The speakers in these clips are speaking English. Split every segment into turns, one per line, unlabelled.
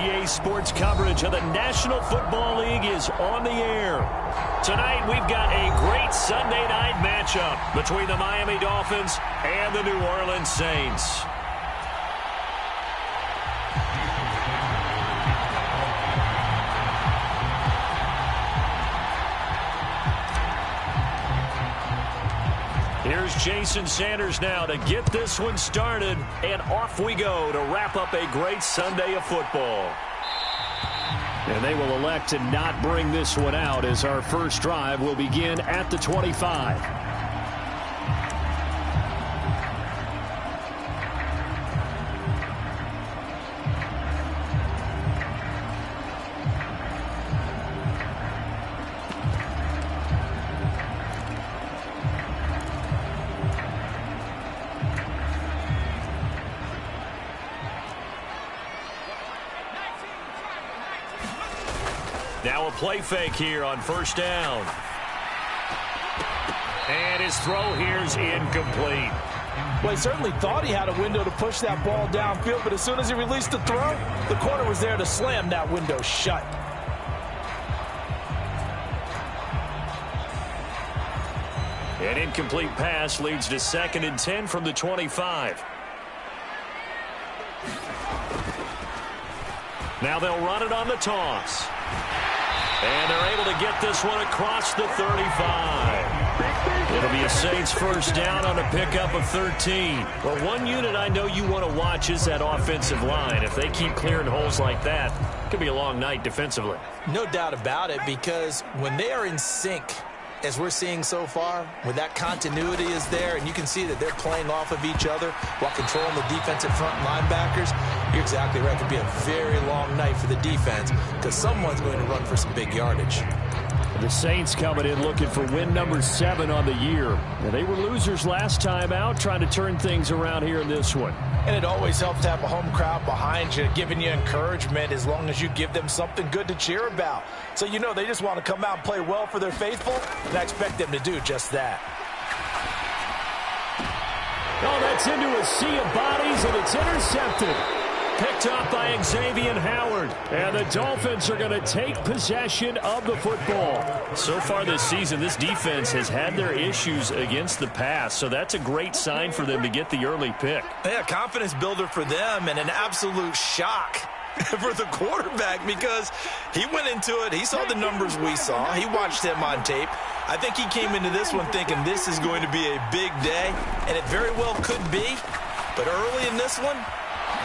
EA Sports coverage of the National Football League is on the air. Tonight, we've got a great Sunday night matchup between the Miami Dolphins and the New Orleans Saints. Here's Jason Sanders now to get this one started, and off we go to wrap up a great Sunday of football. And they will elect to not bring this one out as our first drive will begin at the 25. Now a play fake here on first down. And his throw here's incomplete.
Well, he certainly thought he had a window to push that ball downfield, but as soon as he released the throw, the corner was there to slam that window shut.
An incomplete pass leads to 2nd and 10 from the 25. Now they'll run it on the toss. And they're able to get this one across the 35. It'll be a Saints first down on a pickup of 13. Well, one unit I know you want to watch is that offensive line. If they keep clearing holes like that, it could be a long night defensively.
No doubt about it, because when they are in sync, as we're seeing so far, when that continuity is there and you can see that they're playing off of each other while controlling the defensive front linebackers, you're exactly right. It could be a very long night for the defense because someone's going to run for some big yardage.
The Saints coming in looking for win number 7 on the year. And they were losers last time out, trying to turn things around here in this one.
And it always helps to have a home crowd behind you, giving you encouragement as long as you give them something good to cheer about. So you know they just want to come out and play well for their faithful, and I expect them to do just that.
Oh, that's into a sea of bodies, and it's intercepted. Picked up by Xavier Howard. And the Dolphins are going to take possession of the football. So far this season, this defense has had their issues against the pass, so that's a great sign for them to get the early pick.
Yeah, confidence builder for them and an absolute shock for the quarterback because he went into it. He saw the numbers we saw. He watched them on tape. I think he came into this one thinking this is going to be a big day, and it very well could be. But early in this one,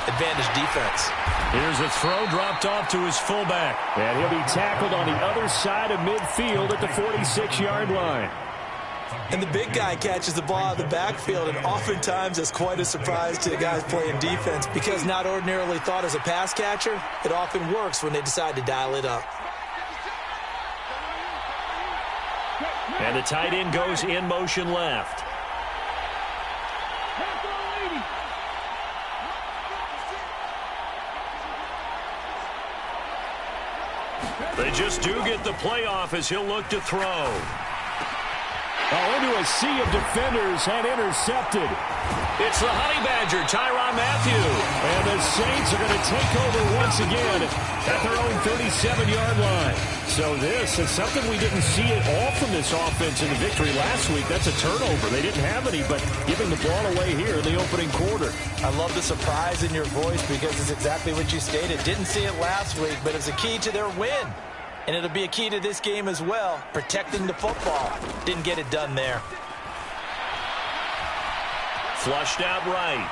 advantage defense.
Here's a throw dropped off to his fullback. And he'll be tackled on the other side of midfield at the 46-yard line.
And the big guy catches the ball out of the backfield, and oftentimes it's quite a surprise to the guys playing defense because not ordinarily thought as a pass catcher, it often works when they decide to dial it up.
And the tight end goes in motion left. They just do get the playoff as he'll look to throw. Oh, into a sea of defenders and intercepted. It's the Honey Badger, Tyrann Mathieu. And the Saints are going to take over once again at their own 37-yard line. So this is something we didn't see at all from this offense in the victory last week. That's a turnover. They didn't have any, but giving the ball away here in the opening quarter.
I love the surprise in your voice because it's exactly what you stated. Didn't see it last week, but it's a key to their win. And it'll be a key to this game as well, protecting the football. Didn't get it done there.
Flushed out right.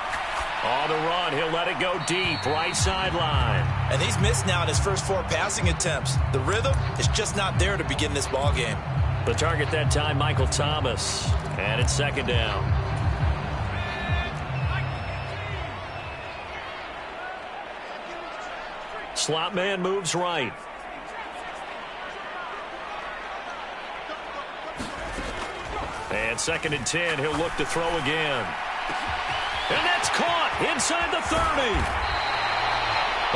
On the run, he'll let it go deep, right sideline.
And he's missed now in his first 4 passing attempts. The rhythm is just not there to begin this ball game.
The target that time, Michael Thomas. And it's 2nd down. Slot man moves right. And 2nd and 10, he'll look to throw again. And that's caught inside the 30.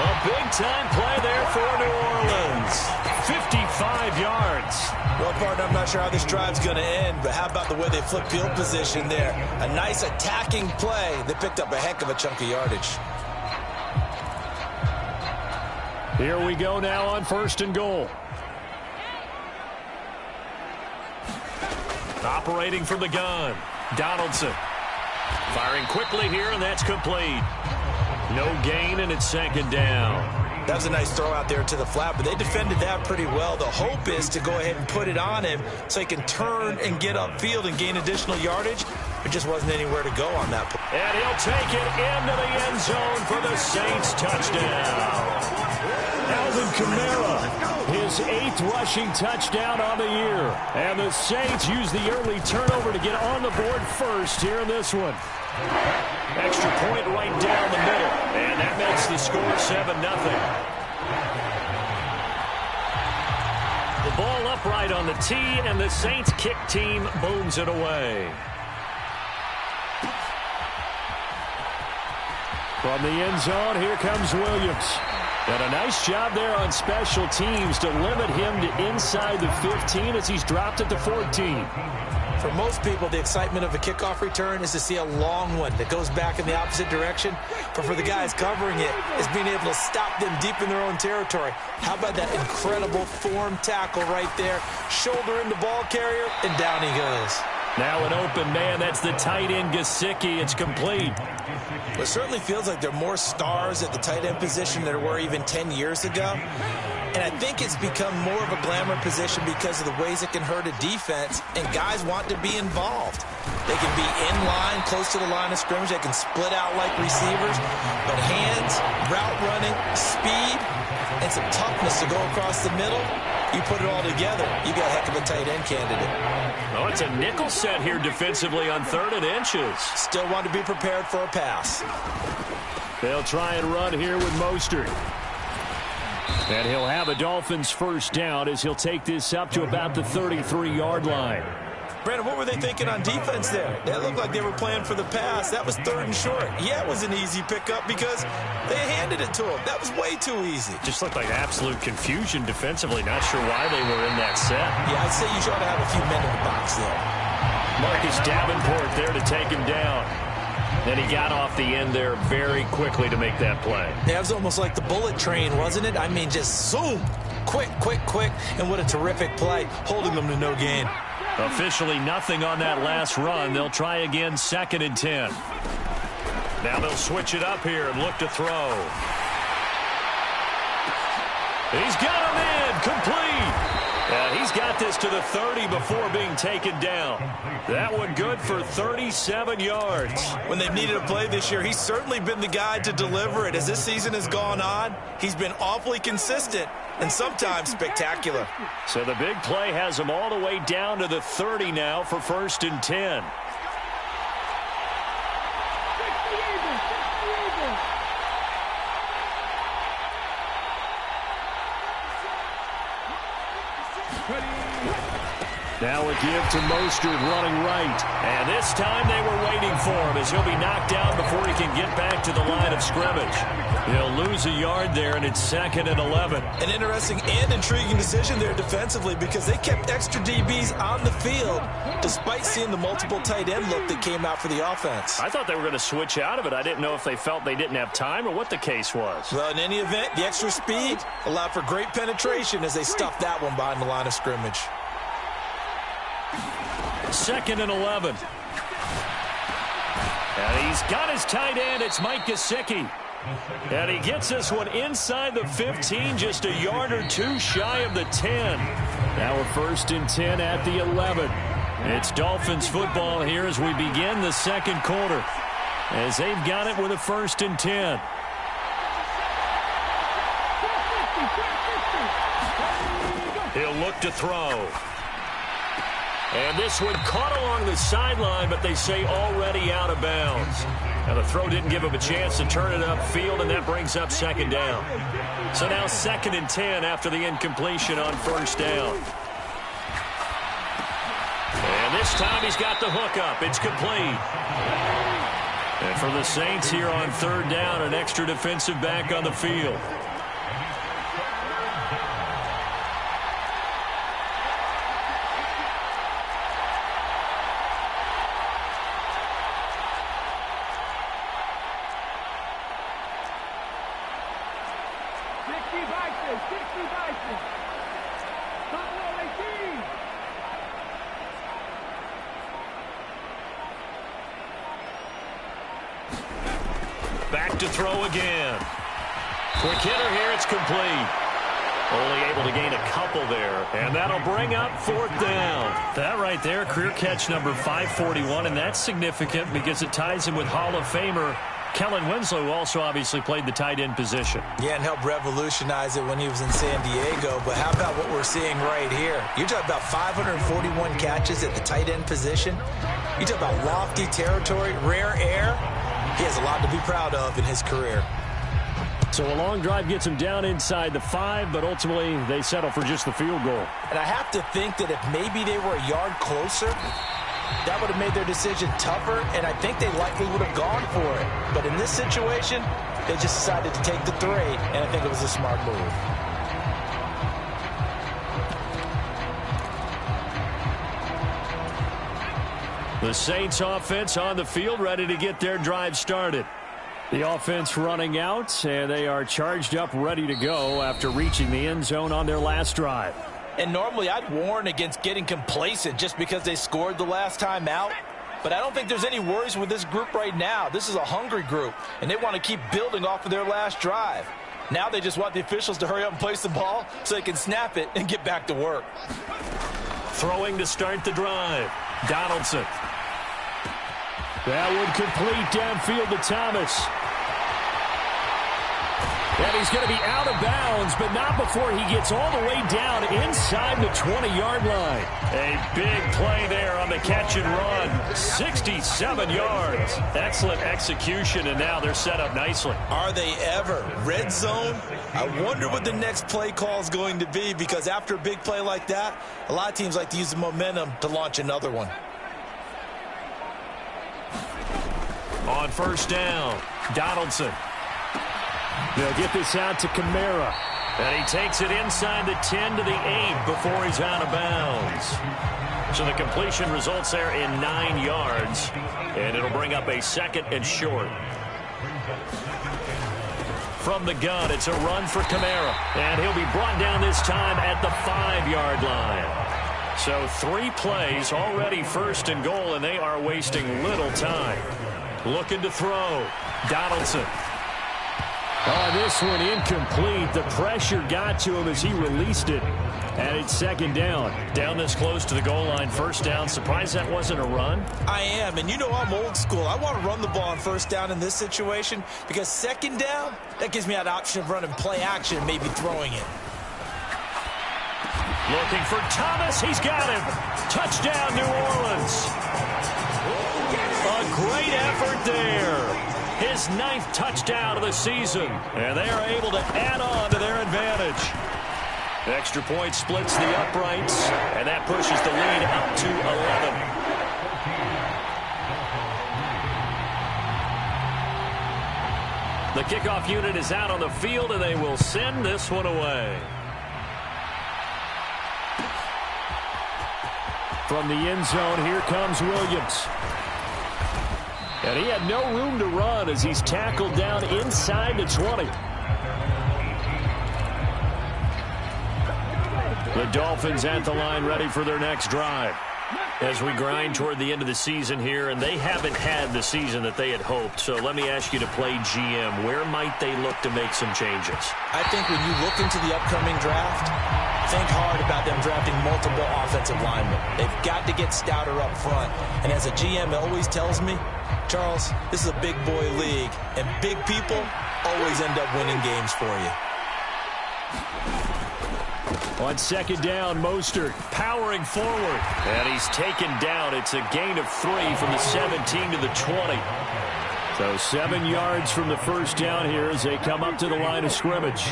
A big-time play there for New Orleans. 55 yards.
Well, partner, I'm not sure how this drive's going to end, but how about the way they flip field position there? A nice attacking play that picked up a heck of a chunk of yardage.
Here we go now on 1st and goal. Operating from the gun, Donaldson. Firing quickly here, and that's complete. No gain, and it's 2nd down.
That was a nice throw out there to the flat, but they defended that pretty well. The hope is to go ahead and put it on him so he can turn and get upfield and gain additional yardage. There just wasn't anywhere to go on that play.
And he'll take it into the end zone for the Saints touchdown. Alvin Kamara, his 8th rushing touchdown on the year. And the Saints use the early turnover to get on the board first here in this one. Extra point right down the middle. And that makes the score 7-0. The ball upright on the tee, and the Saints kick team booms it away. From the end zone, here comes Williams. And a nice job there on special teams to limit him to inside the 15 as he's dropped at the 14.
For most people, the excitement of a kickoff return is to see a long one that goes back in the opposite direction. But for the guys covering it, it's being able to stop them deep in their own territory. How about that incredible form tackle right there? Shoulder in the ball carrier, and down he goes.
Now an open man. That's the tight end, Gesicki. It's complete.
Well, it certainly feels like there are more stars at the tight end position than there were even 10 years ago. And I think it's become more of a glamour position because of the ways it can hurt a defense, and guys want to be involved. They can be in line, close to the line of scrimmage. They can split out like receivers. But hands, route running, speed, and some toughness to go across the middle, you put it all together, you got a heck of a tight end candidate.
Oh, it's a nickel set here defensively on 3rd and inches.
Still want to be prepared for a pass.
They'll try and run here with Mostert. And he'll have a Dolphins 1st down as he'll take this up to about the 33-yard line.
Brandon, what were they thinking on defense there? That looked like they were playing for the pass. That was 3rd and short. Yeah, it was an easy pickup because they handed it to him. That was way too easy.
Just looked like absolute confusion defensively. Not sure why they were in that set.
Yeah, I'd say you should have a few men in the box there.
Marcus Davenport there to take him down. Then he got off the end there very quickly to make that play.
Yeah, it was almost like the bullet train, wasn't it? I mean, just zoom. Quick, quick, quick. And what a terrific play, holding them to no gain.
Officially nothing on that last run. They'll try again, 2nd and 10. Now they'll switch it up here and look to throw. He's got him in, complete. And he's got this to the 30 before being taken down. That one good for 37 yards.
When they've needed a play this year, he's certainly been the guy to deliver it. As this season has gone on, he's been awfully consistent and sometimes spectacular.
So the big play has him all the way down to the 30 now for 1st and 10. Now a give to Mostert running right. And this time they were waiting for him as he'll be knocked down before he can get back to the line of scrimmage. He'll lose a yard there, and it's 2nd and 11.
An interesting and intriguing decision there defensively because they kept extra DBs on the field despite seeing the multiple tight end look that came out for the offense.
I thought they were going to switch out of it. I didn't know if they felt they didn't have time or what the case was.
Well, in any event, the extra speed allowed for great penetration as they stuffed that one behind the line of scrimmage.
2nd and 11. And he's got his tight end. It's Mike Gesicki. And he gets this one inside the 15, just a yard or two shy of the 10. Now we're 1st and 10 at the 11. It's Dolphins football here as we begin the 2nd quarter, as they've got it with a 1st and 10. He'll look to throw. And this one caught along the sideline, but they say already out of bounds. Now the throw didn't give him a chance to turn it upfield, and that brings up 2nd down. So now 2nd and 10 after the incompletion on 1st down. And this time he's got the hook up. It's complete. And for the Saints here on 3rd down, an extra defensive back on the field. Back to throw again. Quick hitter here. It's complete. Only able to gain a couple there. And that'll bring up 4th down.
That right there, career catch number 541, and that's significant because it ties him with Hall of Famer Kellen Winslow, who also obviously played the tight end position.
Yeah, and helped revolutionize it when he was in San Diego. But how about what we're seeing right here? You're talking about 541 catches at the tight end position. You talk about lofty territory, rare air. He has a lot to be proud of in his career.
So a long drive gets him down inside the 5, but ultimately they settle for just the field goal.
And I have to think that if maybe they were a yard closer, that would have made their decision tougher, and I think they likely would have gone for it. But in this situation, they just decided to take the 3, and I think it was a smart move.
The Saints offense on the field, ready to get their drive started. The offense running out, and they are charged up, ready to go after reaching the end zone on their last drive.
And normally I'd warn against getting complacent just because they scored the last time out. But I don't think there's any worries with this group right now. This is a hungry group, and they want to keep building off of their last drive. Now they just want the officials to hurry up and place the ball so they can snap it and get back to work.
Throwing to start the drive. Donaldson. That would complete downfield to Thomas. And he's going to be out of bounds, but not before he gets all the way down inside the 20-yard line. A big play there on the catch and run. 67 yards. Excellent execution, and now they're set up nicely.
Are they ever? Red zone? I wonder what the next play call is going to be, because after a big play like that, a lot of teams like to use the momentum to launch another one.
On 1st down, Donaldson. They'll get this out to Kamara. And he takes it inside the 10 to the 8 before he's out of bounds. So the completion results there in 9 yards. And it'll bring up a 2nd and short. From the gun, it's a run for Kamara. And he'll be brought down this time at the 5-yard line. So 3 plays, already 1st and goal, and they are wasting little time. Looking to throw. Donaldson. Oh, this one incomplete. The pressure got to him as he released it. And it's 2nd down. Down this close to the goal line. 1st down. Surprised that wasn't a run?
I am. And you know I'm old school. I want to run the ball on 1st down in this situation because 2nd down, that gives me that option of running play action and maybe throwing it.
Looking for Thomas. He's got him. Touchdown, New Orleans. A great effort there. His 9th touchdown of the season. And they are able to add on to their advantage. Extra point splits the uprights. And that pushes the lead up to 11. The kickoff unit is out on the field, and they will send this one away. From the end zone, here comes Williams. And he had no room to run as he's tackled down inside the 20. The Dolphins at the line, ready for their next drive. As we grind toward the end of the season here, and they haven't had the season that they had hoped. So let me ask you to play GM. Where might they look to make some changes?
I think when you look into the upcoming draft, think hard about them drafting multiple offensive linemen. They've got to get stouter up front. And as a GM always tells me, Charles, this is a big boy league, and big people always end up winning games for you.
On 2nd down, Mostert powering forward. And he's taken down. It's a gain of 3 from the 17 to the 20. So 7 yards from the 1st down here as they come up to the line of scrimmage.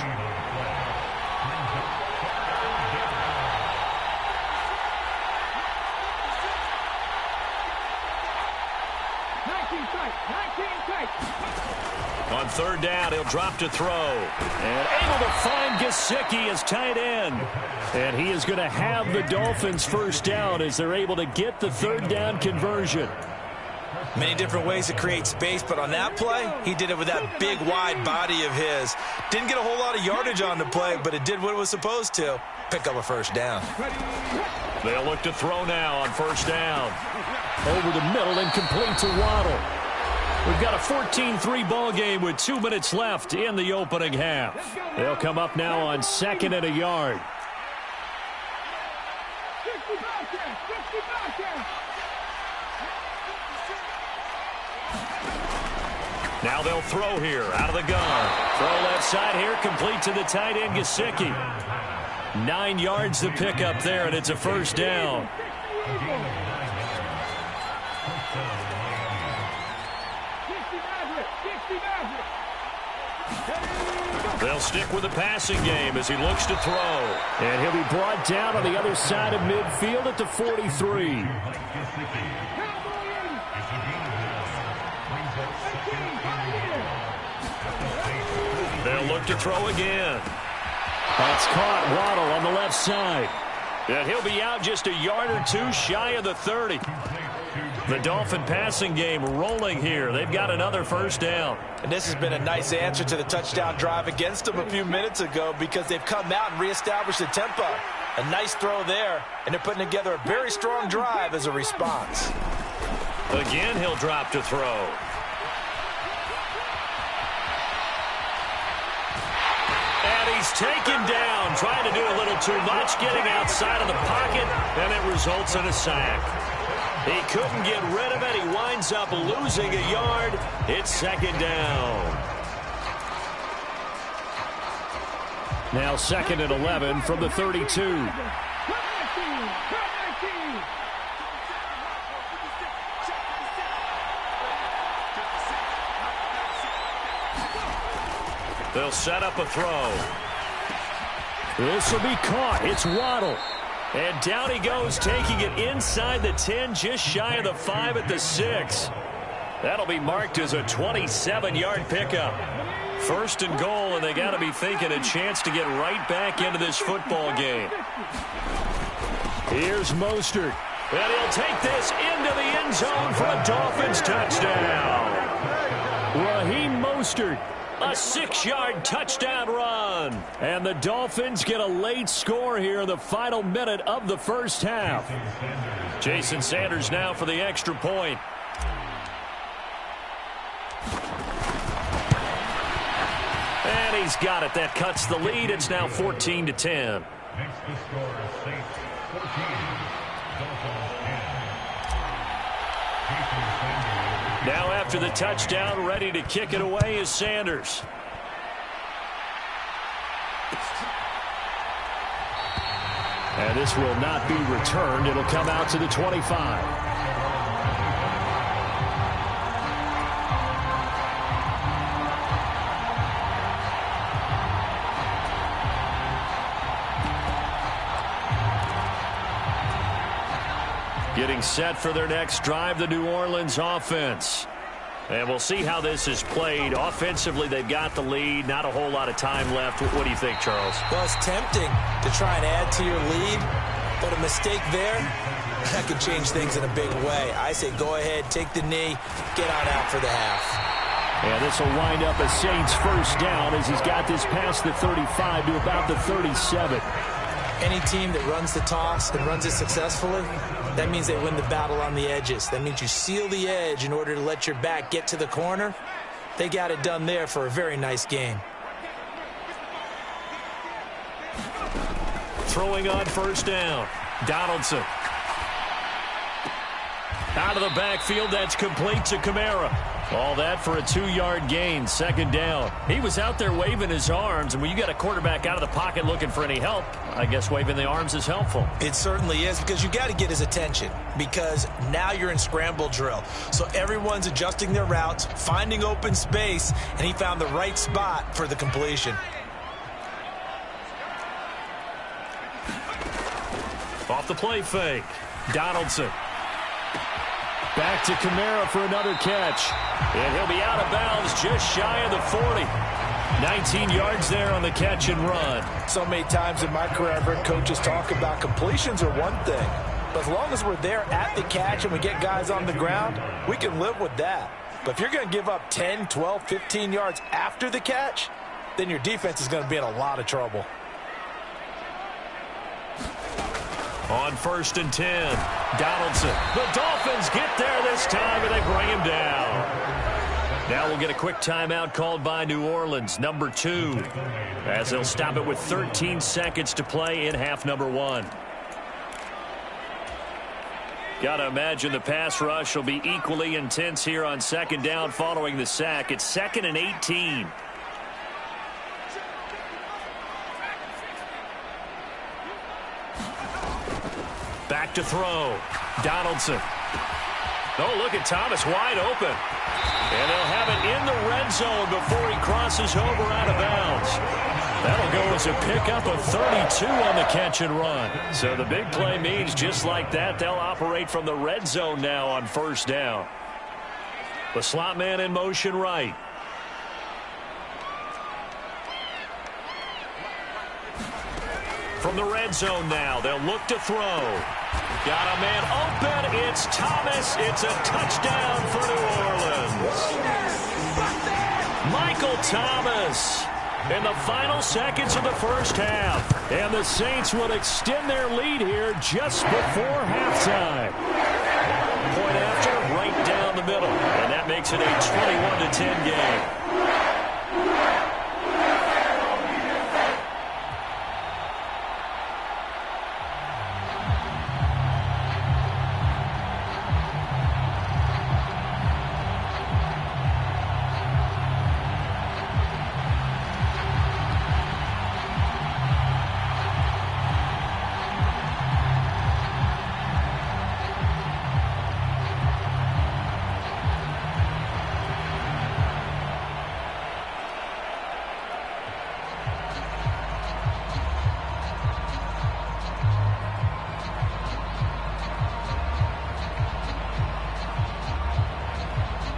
On 3rd down, he'll drop to throw. And able to find Gesicki as tight end. And he is going to have the Dolphins 1st down as they're able to get the 3rd down conversion.
Many different ways to create space, but on that play, he did it with that big, wide body of his. Didn't get a whole lot of yardage on the play, but it did what it was supposed to. Pick up a first down.
They'll look to throw now on first down. Over the middle and complete to Waddle. We've got a 14-3 ball game with 2 minutes left in the opening half. They'll come up now on 2nd and a yard. Now they'll throw here out of the gun. Throw left side here, complete to the tight end, Gesicki. 9 yards to pick up there, and it's a first down. They'll stick with the passing game as he looks to throw. And he'll be brought down on the other side of midfield at the 43. They'll look to throw again. That's caught. Waddle on the left side. And he'll be out just a yard or two shy of the 30. The Dolphin passing game rolling here. They've got another first down.
And this has been a nice answer to the touchdown drive against them a few minutes ago because they've come out and reestablished the tempo. A nice throw there, and they're putting together a very strong drive as a response.
Again, he'll drop to throw. And he's taken down, trying to do a little too much, getting outside of the pocket, and it results in a sack. He couldn't get rid of it. He winds up losing a yard. It's 2nd down. Now 2nd and 11 from the 32. They'll set up a throw. This will be caught. It's Waddle. And down he goes, taking it inside the 10, just shy of the 5 at the 6. That'll be marked as a 27-yard pickup. 1st and goal, and they got to be thinking a chance to get right back into this football game. Here's Mostert. And he'll take this into the end zone for a Dolphins touchdown. Raheem Mostert. A 6-yard touchdown run. And the Dolphins get a late score here in the final minute of the first half. Jason Sanders now for the extra point. And he's got it. That cuts the lead. It's now 14-10. Now after the touchdown, ready to kick it away is Sanders. And this will not be returned. It'll come out to the 25. Getting set for their next drive, the New Orleans offense. And we'll see how this is played. Offensively, they've got the lead. Not a whole lot of time left. What do you think, Charles?
Well, it's tempting to try and add to your lead, but a mistake there, that could change things in a big way. I say go ahead, take the knee, get on out for the half.
And this will wind up a Saints first down as he's got this past the 35 to about the 37.
Any team that runs the toss and runs it successfully, that means they win the battle on the edges. That means you seal the edge in order to let your back get to the corner. They got it done there for a very nice game.
Throwing on first down. Donaldson. Out of the backfield, that's complete to Kamara. All that for a 2-yard gain, 2nd down. He was out there waving his arms, and when you got a quarterback out of the pocket looking for any help, I guess waving the arms is helpful.
It certainly is, because you got to get his attention, because now you're in scramble drill. So everyone's adjusting their routes, finding open space, and he found the right spot for the completion.
Off the play fake. Donaldson. Back to Kamara for another catch. And he'll be out of bounds just shy of the 40. 19 yards there on the catch and run.
So many times in my career, I've heard coaches talk about completions are one thing, As long as we're there at the catch and we get guys on the ground, we can live with that. But if you're going to give up 10, 12, 15 yards after the catch, then your defense is going to be in a lot of trouble.
On 1st and 10, Donaldson. The Dolphins get there this time, and they bring him down. Now we'll get a quick timeout called by New Orleans, number 2, as they'll stop it with 13 seconds to play in half number 1. Got to imagine the pass rush will be equally intense here on 2nd down following the sack. It's 2nd and 18. Back to throw. Donaldson. Oh, look at Thomas wide open. And they'll have it in the red zone before he crosses over out of bounds. That'll go as a pickup of 32 on the catch and run. So the big play means just like that, they'll operate from the red zone now on 1st down. The slot man in motion right. From the red zone now, they'll look to throw. Got a man open. It's Thomas. It's a touchdown for New Orleans. Michael Thomas in the final seconds of the first half. And the Saints will extend their lead here just before halftime. Point after, right down the middle. And that makes it a 21-10 game.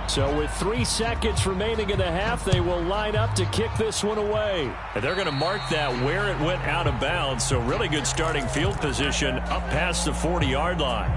So with 3 seconds remaining in the half, they will line up to kick this one away. And they're going to mark that where it went out of bounds. So really good starting field position up past the 40-yard line.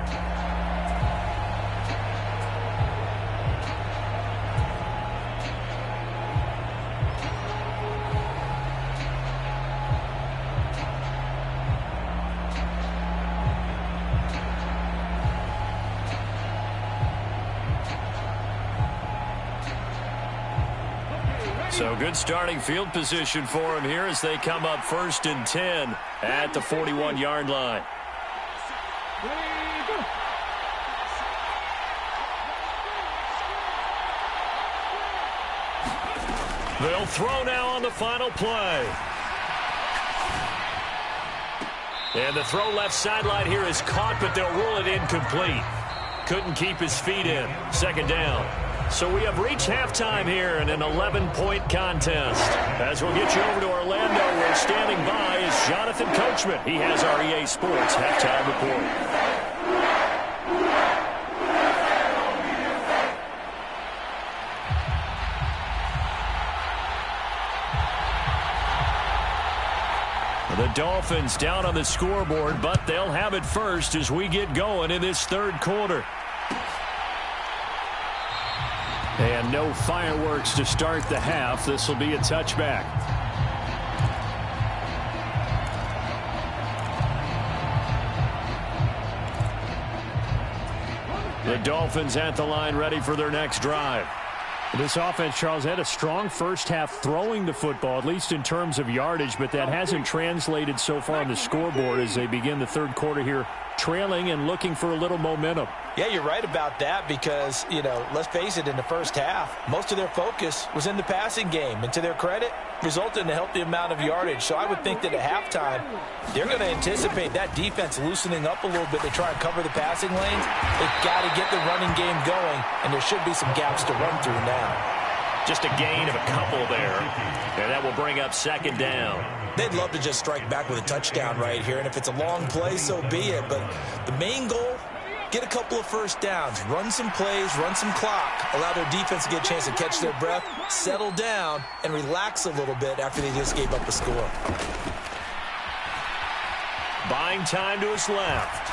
So good starting field position for him here as they come up 1st and 10 at the 41-yard line. They'll throw now on the final play. And the throw left sideline here is caught, but they'll rule it incomplete. Couldn't keep his feet in. 2nd down. So we have reached halftime here in an 11-point contest. As we'll get you over to Orlando, where standing by is Jonathan Coachman. He has our EA Sports halftime report. The Dolphins down on the scoreboard, but they'll have it first as we get going in this 3rd quarter. And no fireworks to start the half. This will be a touchback. The Dolphins at the line ready for their next drive. This offense, Charles, had a strong first half throwing the football, at least in terms of yardage, but that hasn't translated so far on the scoreboard as they begin the 3rd quarter here, trailing and looking for a little momentum.
Yeah, you're right about that because, let's face it, in the first half, most of their focus was in the passing game. And to their credit, resulted in a healthy amount of yardage. So I would think that at halftime, they're going to anticipate that defense loosening up a little bit to try and cover the passing lanes. They've got to get the running game going, and there should be some gaps to run through now.
Just a gain of a couple there, and that will bring up 2nd down.
They'd love to just strike back with a touchdown right here, and if it's a long play, so be it. But the main goal, get a couple of first downs, run some plays, run some clock, allow their defense to get a chance to catch their breath, settle down, and relax a little bit after they just gave up a score.
Buying time to his left.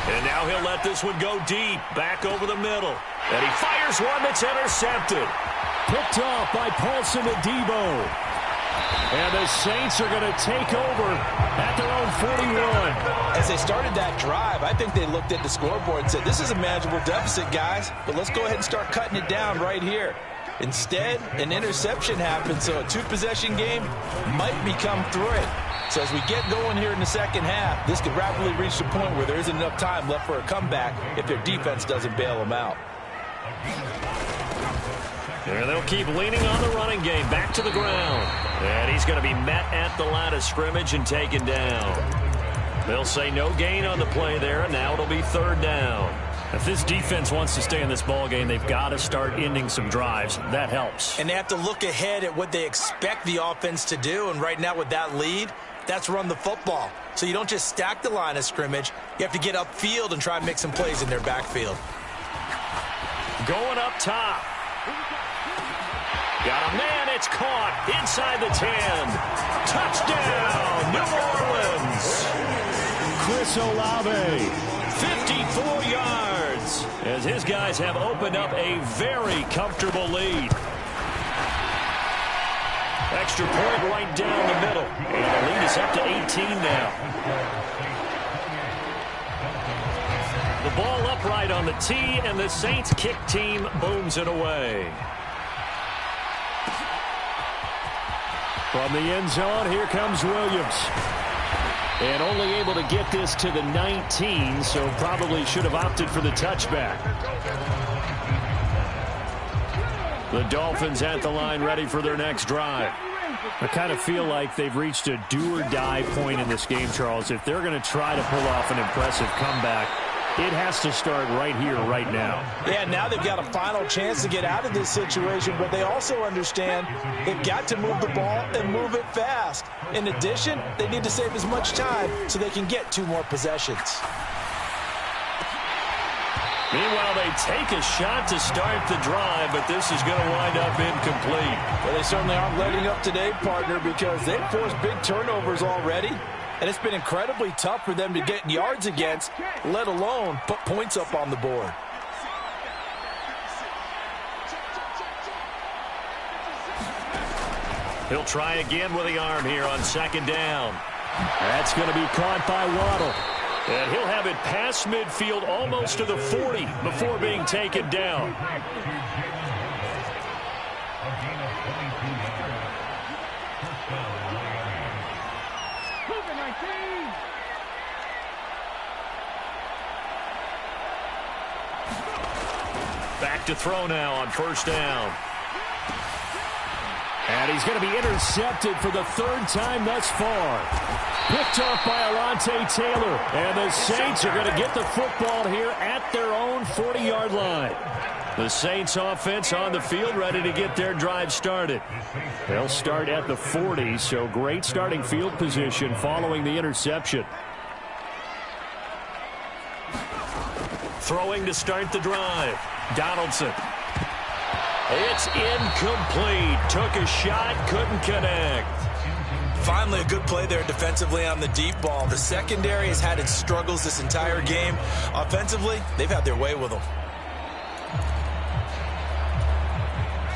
And now he'll let this one go deep, back over the middle. And he fires one that's intercepted.
Picked off by Paulson Adebo. And the Saints are going to take over at their own 41.
As they started that drive, I think they looked at the scoreboard and said, this is a manageable deficit, guys, but let's go ahead and start cutting it down right here. Instead, an interception happened, so a two-possession game might become three. So as we get going here in the second half, this could rapidly reach the point where there isn't enough time left for a comeback if their defense doesn't bail them out.
And they'll keep leaning on the running game, back to the ground. And he's going to be met at the line of scrimmage and taken down. They'll say no gain on the play there, and now it'll be third down.
If this defense wants to stay in this ball game, they've got to start ending some drives. That helps.
And they have to look ahead at what they expect the offense to do. And right now with that lead, that's run the football. So you don't just stack the line of scrimmage. You have to get upfield and try and make some plays in their backfield.
Going up top. Got a man, it's caught inside the 10. Touchdown, New Orleans.
Chris Olave,
54 yards, as his guys have opened up a very comfortable lead. Extra point right down the middle. And the lead is up to 18 now. The ball upright on the tee, and the Saints kick team booms it away.
From the end zone, here comes Williams. And only able to get this to the 19, so probably should have opted for the touchback. The Dolphins at the line, ready for their next drive. I kind of feel like they've reached a do-or-die point in this game, Charles. If they're going to try to pull off an impressive comeback, it has to start right here, right now.
Yeah, now they've got a final chance to get out of this situation, but they also understand they've got to move the ball and move it fast. In addition, they need to save as much time so they can get 2 more possessions.
Meanwhile, they take a shot to start the drive, but this is going to wind up incomplete.
Well, they certainly aren't letting up today, partner, because they've forced big turnovers already. And it's been incredibly tough for them to get yards against, let alone put points up on the board.
He'll try again with the arm here on second down.
That's going to be caught by Waddle.
And he'll have it past midfield almost to the 40 before being taken down. Back to throw now on first down.
And he's going to be intercepted for the 3rd time thus far. Picked off by Alontae Taylor. And the Saints are going to get the football here at their own 40-yard line.
The Saints offense on the field, ready to get their drive started.
They'll start at the 40, so great starting field position following the interception.
Throwing to start the drive. Donaldson. It's incomplete. Took a shot, couldn't connect.
Finally, a good play there defensively on the deep ball. The secondary has had its struggles this entire game. Offensively, they've had their way with them.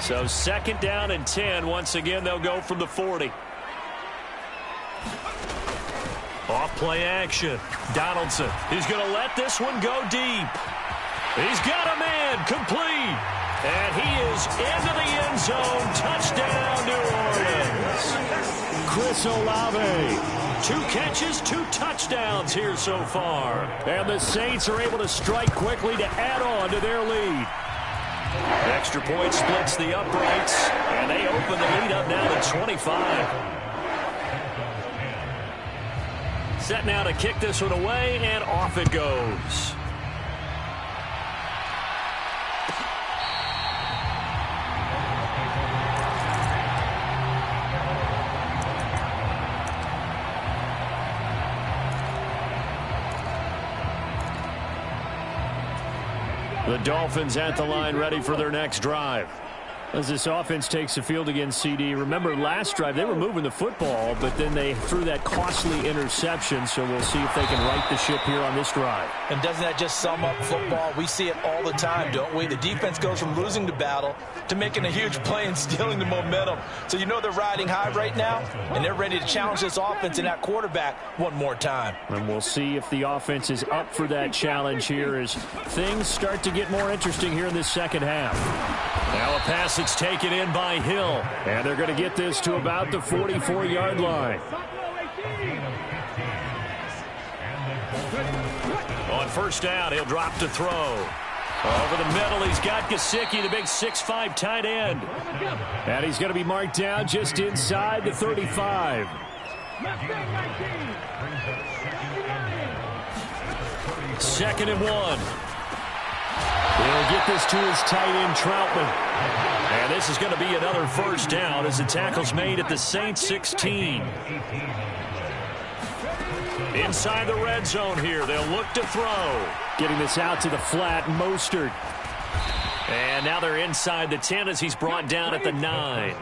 So 2nd down and 10. Once again, they'll go from the 40. Off play action. Donaldson. He's going to let this one go deep. He's got a man. Complete. And he is into the end zone. Touchdown, New Orleans.
Chris Olave.
2 catches, 2 touchdowns here so far.
And the Saints are able to strike quickly to add on to their lead.
Extra point splits the uprights, and they open the lead up now to 25. Set now to kick this one away, and off it goes. The Dolphins at the line, ready for their next drive.
As this offense takes the field against CD, remember last drive they were moving the football, but then they threw that costly interception, so we'll see if they can right the ship here on this drive.
And doesn't that just sum up football? We see it all the time, don't we? The defense goes from losing the battle to making a huge play and stealing the momentum. So you know they're riding high right now, and they're ready to challenge this offense and that quarterback one more time.
And we'll see if the offense is up for that challenge here as things start to get more interesting here in this second half. Now a pass that's taken in by Hill, and they're going to get this to about the 44-yard line. On first down, he'll drop to throw. Over the middle, he's got Gesicki, the big 6'5" tight end. And he's going to be marked down just inside the 35. Second and 1. He'll get this to his tight end, Troutman. And this is going to be another first down as the tackle's made at the Saints 16. Inside the red zone here, they'll look to throw. Getting this out to the flat, Mostert. And now they're inside the 10 as he's brought down at the 9.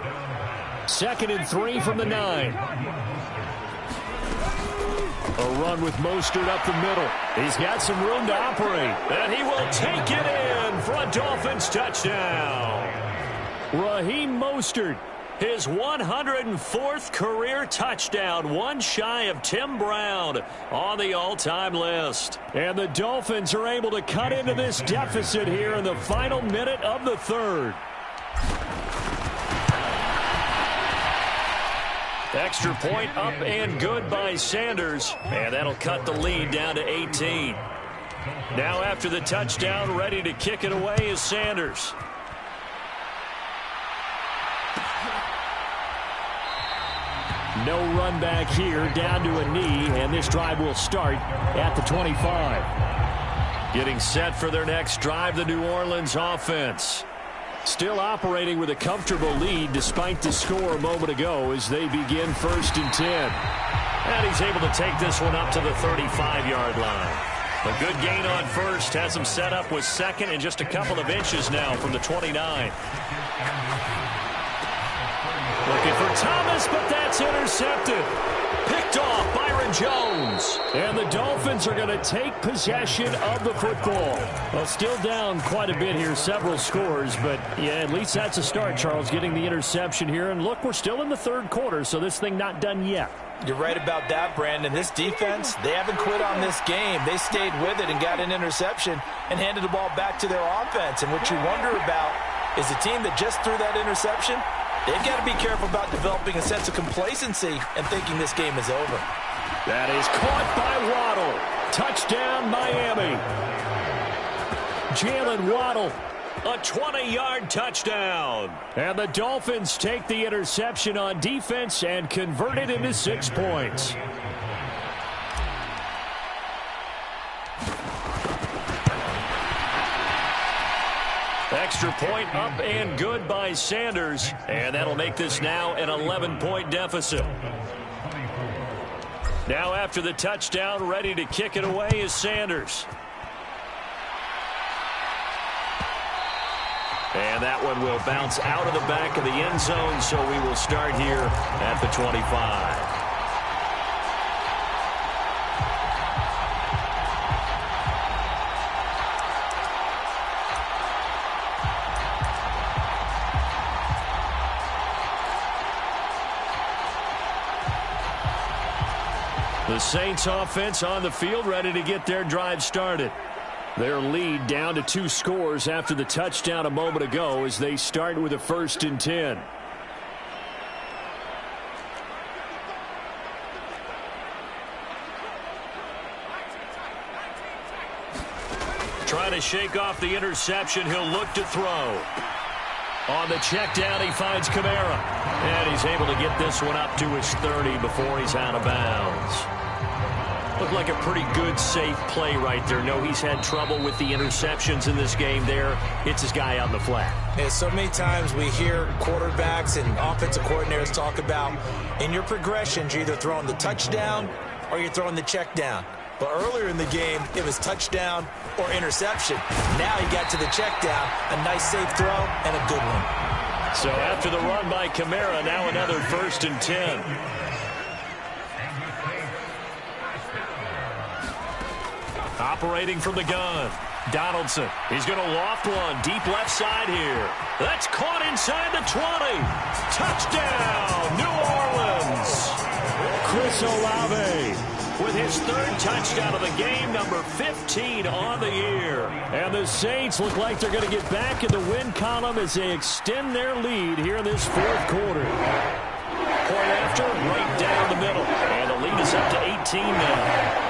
Second and 3 from the 9. A run with Mostert up the middle. He's got some room to operate. And he will take it in for a Dolphins touchdown. Raheem Mostert, his 104th career touchdown, one shy of Tim Brown on the all-time list. And the Dolphins are able to cut into this deficit here in the final minute of the third. Extra point up and good by Sanders, and that'll cut the lead down to 18. Now after the touchdown, ready to kick it away is Sanders. No run back here, down to a knee, and this drive will start at the 25. Getting set for their next drive, the New Orleans offense. Still operating with a comfortable lead despite the score a moment ago as they begin first and 10. And he's able to take this one up to the 35-yard line. A good gain on first, has him set up with second and just a couple of inches now from the 29. Looking for Thomas, but that's intercepted. Picked off Byron Jones. And the Dolphins are going to take possession of the football. Well, still down quite a bit here, several scores, but yeah, at least that's a start, Charles, getting the interception here. And look, we're still in the third quarter, so this thing not done yet.
You're right about that, Brandon. This defense, they haven't quit on this game. They stayed with it and got an interception and handed the ball back to their offense. And what you wonder about is the team that just threw that interception, they've got to be careful about developing a sense of complacency and thinking this game is over.
That is caught by Waddle. Touchdown, Miami. Jalen Waddle, a 20-yard touchdown. And the Dolphins take the interception on defense and convert it into 6 points. Extra point up and good by Sanders, and that'll make this now an 11-point deficit. Now after the touchdown, ready to kick it away is Sanders. And that one will bounce out of the back of the end zone, so we will start here at the 25. The Saints offense on the field ready to get their drive started. Their lead down to 2 scores after the touchdown a moment ago as they start with a 1st and 10. Trying to shake off the interception, he'll look to throw. On the check down, he finds Kamara. And he's able to get this one up to his 30 before he's out of bounds. Looked like a pretty good, safe play right there. No, he's had trouble with the interceptions in this game there. Hits his guy out in the flat.
Yeah, so many times we hear quarterbacks and offensive coordinators talk about in your progressions, you're either throwing the touchdown or you're throwing the check down. But earlier in the game, it was touchdown or interception. Now he got to the check down, a nice safe throw, and a good one.
So after the run by Kamara, now another 1st and 10. Operating from the gun. Donaldson. He's going to loft one. Deep left side here. That's caught inside the 20. Touchdown, New Orleans. Chris Olave with his 3rd touchdown of the game, number 15 on the year. And the Saints look like they're going to get back in the win column as they extend their lead here in this 4th quarter. Point after, right down the middle. And the lead is up to 18 now.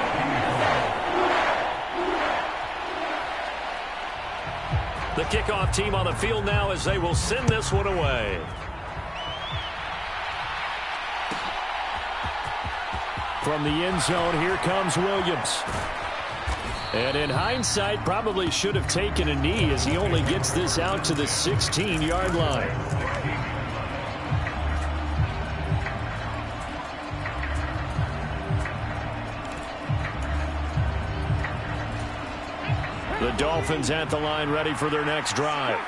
The kickoff team on the field now as they will send this one away. From the end zone, here comes Williams. And in hindsight, probably should have taken a knee as he only gets this out to the 16-yard line. The Dolphins at the line ready for their next drive.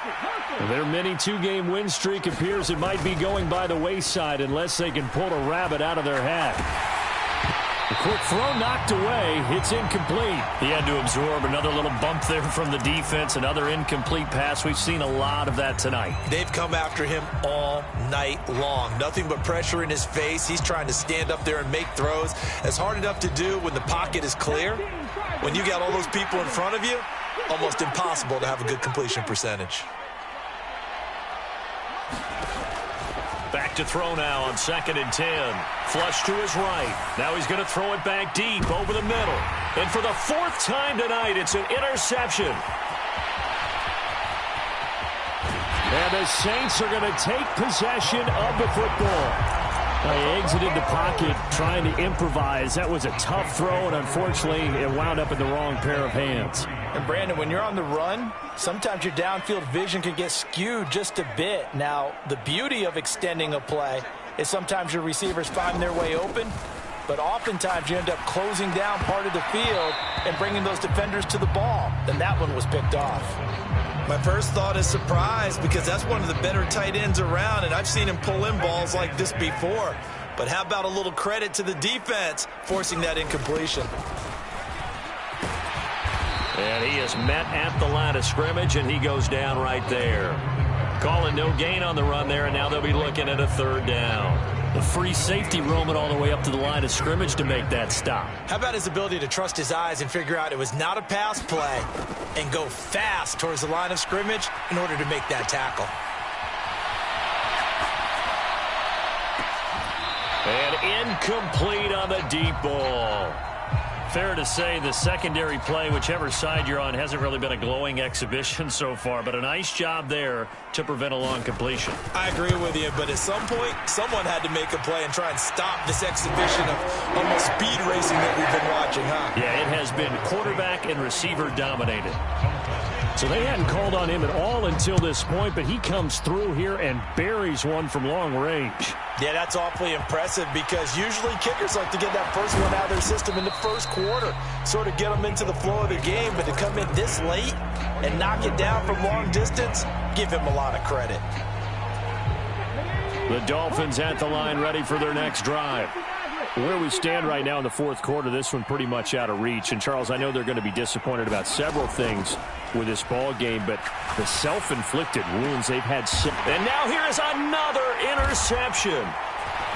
Their mini 2-game win streak appears it might be going by the wayside unless they can pull a rabbit out of their hat. The quick throw knocked away. It's incomplete. He had to absorb another little bump there from the defense. Another incomplete pass. We've seen a lot of that tonight.
They've come after him all night long. Nothing but pressure in his face. He's trying to stand up there and make throws. It's hard enough to do when the pocket is clear. When you got all those people in front of you, almost impossible to have a good completion percentage.
Back to throw now on 2nd and 10. Flush to his right. Now he's going to throw it back deep over the middle. And for the 4th time tonight, it's an interception. And the Saints are going to take possession of the football. They exited the pocket trying to improvise. That was a tough throw, and unfortunately, it wound up in the wrong pair of hands.
And, Brandon, when you're on the run, sometimes your downfield vision can get skewed just a bit. Now, the beauty of extending a play is sometimes your receivers find their way open, but oftentimes you end up closing down part of the field and bringing those defenders to the ball. And that one was picked off.
My first thought is surprise because that's one of the better tight ends around, and I've seen him pull in balls like this before. But how about a little credit to the defense forcing that incompletion?
And he is met at the line of scrimmage, and he goes down right there. Calling no gain on the run there, and now they'll be looking at a 3rd down. The free safety roaming all the way up to the line of scrimmage to make that stop.
How about his ability to trust his eyes and figure out it was not a pass play and go fast towards the line of scrimmage in order to make that tackle?
And incomplete on the deep ball. Fair to say the secondary play, whichever side you're on, hasn't really been a glowing exhibition so far, but a nice job there to prevent a long completion.
I agree with you, but at some point, someone had to make a play and try and stop this exhibition of almost speed racing that we've been watching, huh?
Yeah, it has been quarterback and receiver dominated. So they hadn't called on him at all until this point, but he comes through here and buries one from long range.
Yeah, that's awfully impressive because usually kickers like to get that first one out of their system in the first quarter, sort of get them into the flow of the game, but to come in this late and knock it down from long distance, give him a lot of credit.
The Dolphins at the line ready for their next drive. Where we stand right now in the 4th quarter, this one pretty much out of reach. And, Charles, I know they're going to be disappointed about several things with this ball game, but the self-inflicted wounds they've had. And now here is another interception.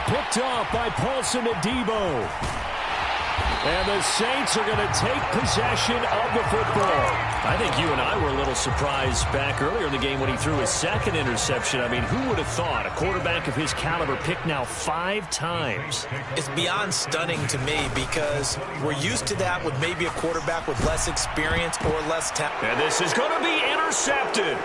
Picked off by Paulson Adebo. And the Saints are going to take possession of the football. I think you and I were a little surprised back earlier in the game when he threw his 2nd interception. I mean, who would have thought a quarterback of his caliber picked now 5 times?
It's beyond stunning to me because we're used to that with maybe a quarterback with less experience or less talent.
And this is going to be intercepted.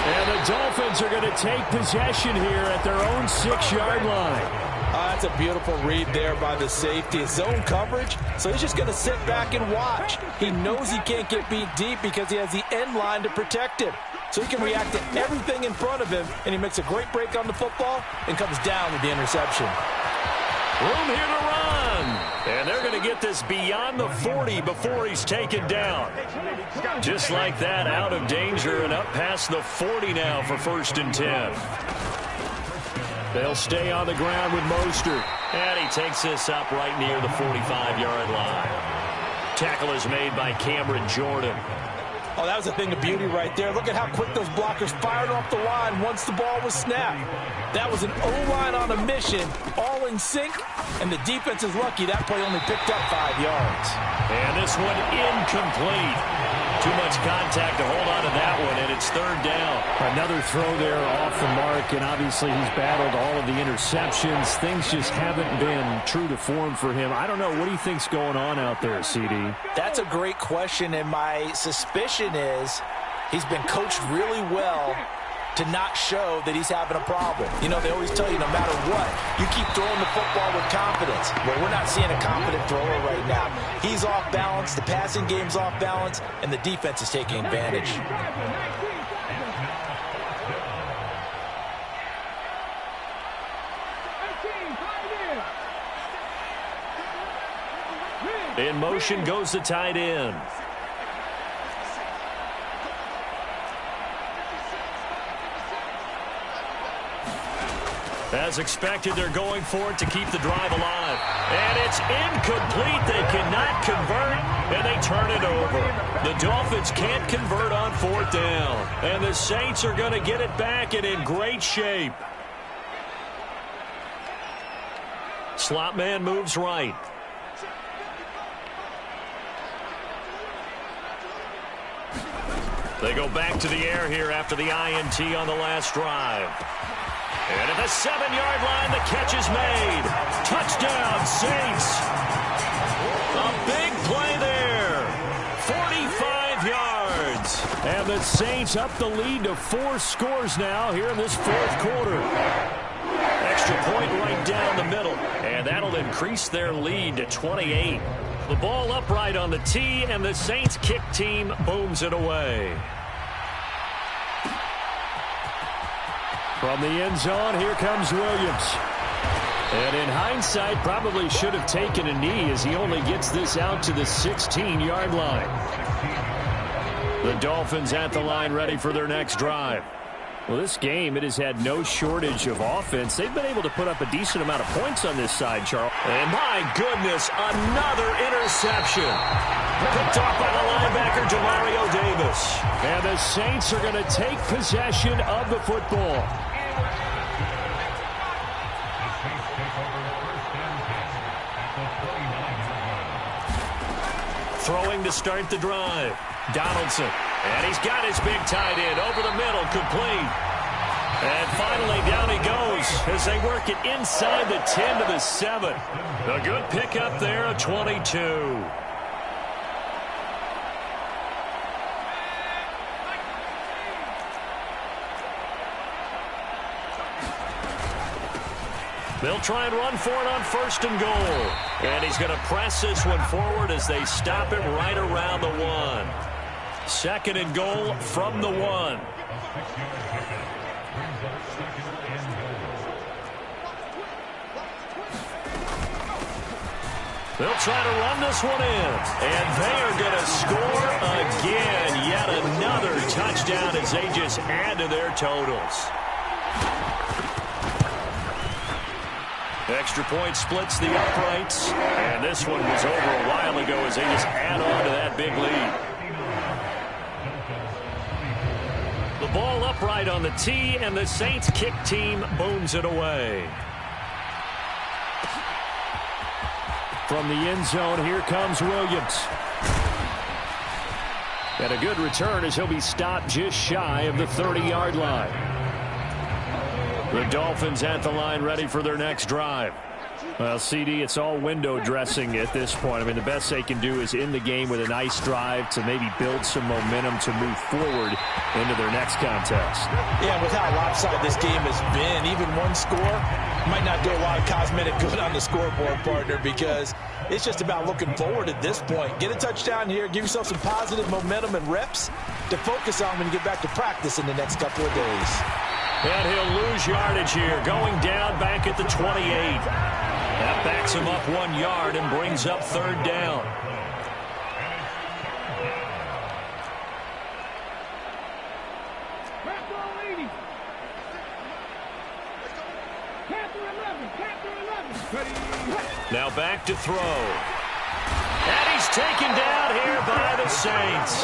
And the Dolphins are going to take possession here at their own 6-yard line.
That's a beautiful read there by the safety. It's zone coverage, so he's just going to sit back and watch. He knows he can't get beat deep because he has the end line to protect him. So he can react to everything in front of him, and he makes a great break on the football and comes down with the interception.
Room here to run. And they're going to get this beyond the 40 before he's taken down. Just like that, out of danger and up past the 40 now for 1st and 10. They'll stay on the ground with Mostert. And he takes this up right near the 45-yard line. Tackle is made by Cameron Jordan.
Oh, that was a thing of beauty right there. Look at how quick those blockers fired off the line once the ball was snapped. That was an O-line on a mission, all in sync, and the defense is lucky that play only picked up 5 yards.
And this one incomplete. Too much contact to hold on to that one, and it's 3rd down.
Another throw there off the mark, and obviously he's battled all of the interceptions. Things just haven't been true to form for him. I don't know. What do you think's going on out there, CD?
That's a great question, and my suspicion is he's been coached really well to not show that he's having a problem. You know, they always tell you no matter what, you keep throwing the football with confidence. Well, we're not seeing a confident thrower right now. He's off balance, the passing game's off balance, and the defense is taking advantage.
In motion goes the tight end. As expected, they're going for it to keep the drive alive. And it's incomplete. They cannot convert, and they turn it over. The Dolphins can't convert on 4th down. And the Saints are going to get it back and in great shape. Slot man moves right. They go back to the air here after the INT on the last drive. And at the 7-yard line, the catch is made. Touchdown, Saints. A big play there. 45 yards.
And the Saints up the lead to 4 scores now here in this 4th quarter.
Extra point right down the middle. And that'll increase their lead to 28. The ball upright on the tee, and the Saints kick team booms it away.
From the end zone, here comes Williams. And in hindsight, probably should have taken a knee as he only gets this out to the 16-yard line. The Dolphins at the line ready for their next drive. Well, this game, it has had no shortage of offense. They've been able to put up a decent amount of points on this side, Charles.
And my goodness, another interception. Picked off by the linebacker, Demario Davis.
And the Saints are going to take possession of the football.
Throwing to start the drive. Donaldson. And he's got his big tight end over the middle, complete. And finally, down he goes as they work it inside the 10 to the 7. A good pickup there, a 22. They'll try and run for it on 1st and goal. And he's going to press this one forward as they stop it right around the 1. 2nd and goal from the 1. They'll try to run this one in. And they are going to score again. Yet another touchdown as they just add to their totals. Extra point splits the uprights. And this one was over a while ago as they just add on to that big lead. The ball upright on the tee, and the Saints kick team booms it away.
From the end zone, here comes Williams. And a good return as he'll be stopped just shy of the 30-yard line. The Dolphins at the line ready for their next drive. Well, CD, it's all window dressing at this point. I mean, the best they can do is end the game with a nice drive to maybe build some momentum to move forward into their next contest.
Yeah, with how lopsided this game has been, even one score might not do a lot of cosmetic good on the scoreboard, partner, because it's just about looking forward at this point. Get a touchdown here, give yourself some positive momentum and reps to focus on when you get back to practice in the next couple of days.
And he'll lose yardage here, going down back at the 28.
That backs him up 1 yard and brings up third down. Now back to throw. And he's taken down here by the Saints.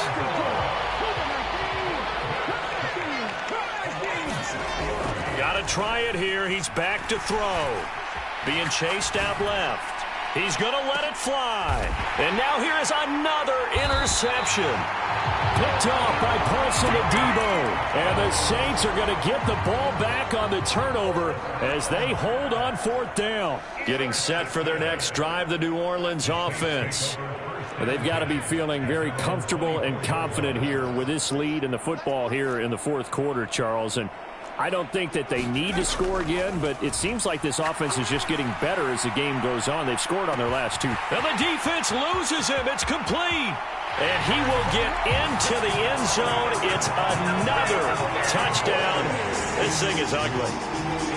Got to try it here. He's back to throw. Being chased out left. He's going to let it fly. And now here is another interception. Picked off by Paulson Adebo. And the Saints are going to get the ball back on the turnover as they hold on fourth down. Getting set for their next drive, the New Orleans offense. They've got to be feeling very comfortable and confident here with this lead in the football here in the fourth quarter, Charles. And I don't think that they need to score again, but it seems like this offense is just getting better as the game goes on. They've scored on their last two. And the defense loses him. It's complete. And he will get into the end zone. It's another touchdown. This thing is ugly.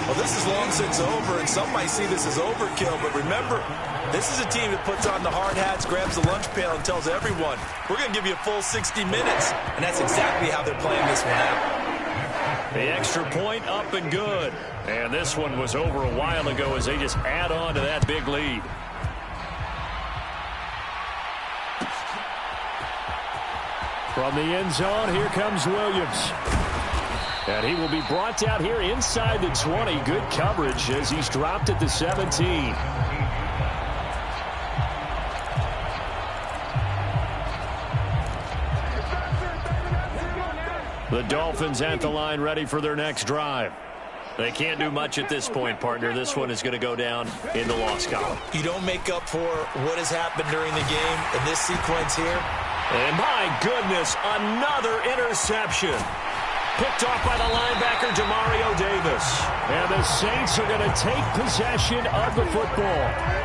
Well, this is long since over, and some might see this as overkill. But remember, this is a team that puts on the hard hats, grabs the lunch pail, and tells everyone, we're going to give you a full 60 minutes. And that's exactly how they're playing this one out.
The extra point up and good. And this one was over a while ago as they just add on to that big lead. From the end zone, here comes Williams. And he will be brought down here inside the 20. Good coverage as he's dropped at the 17. The Dolphins at the line ready for their next drive. They can't do much at this point, partner. This one is going to go down in the loss column.
You don't make up for what has happened during the game in this sequence here.
And my goodness, another interception. Picked off by the linebacker, Demario Davis. And the Saints are going to take possession of the football.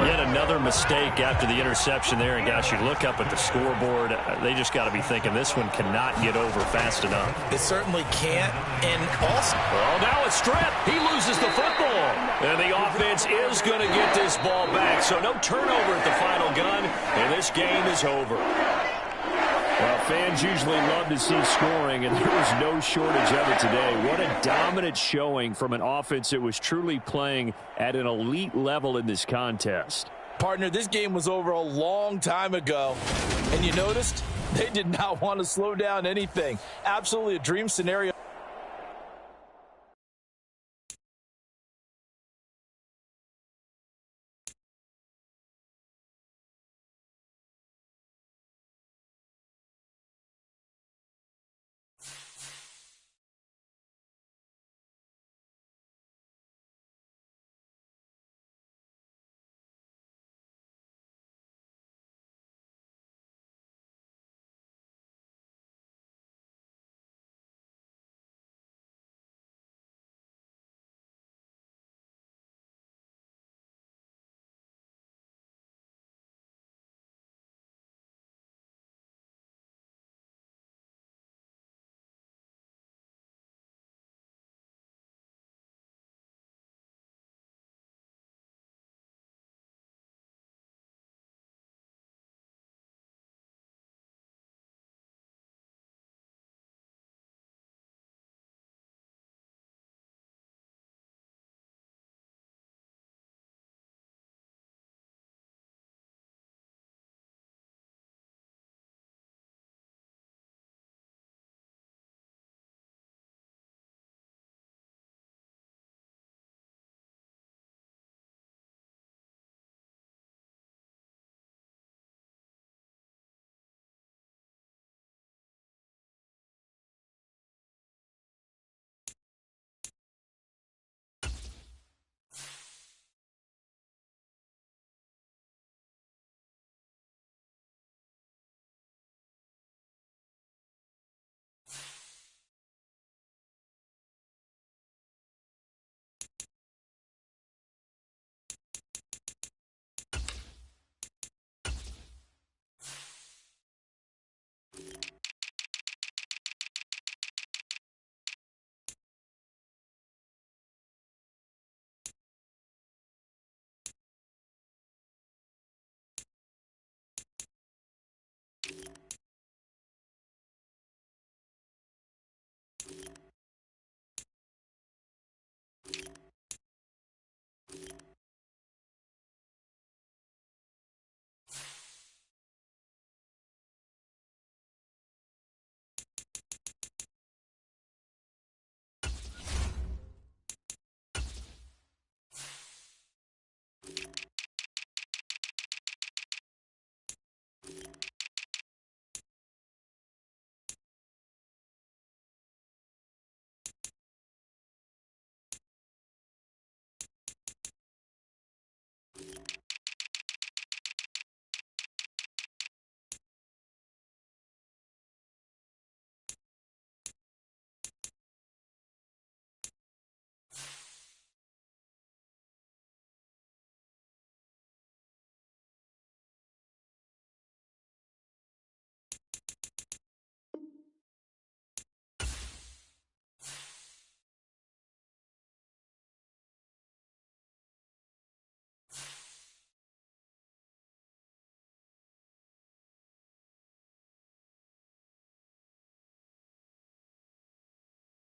Yet another mistake after the interception there. And, gosh, you look up at the scoreboard. They just got to be thinking this one cannot get over fast enough.
It certainly can't. And also,
well, now it's stripped. He loses the football. And the offense is going to get this ball back. So no turnover at the final gun. And this game is over. Well, fans usually love to see scoring, and there was no shortage of it today. What a dominant showing from an offense that was truly playing at an elite level in this contest.
Partner, this game was over a long time ago, and you noticed they did not want to slow down anything. Absolutely a dream scenario.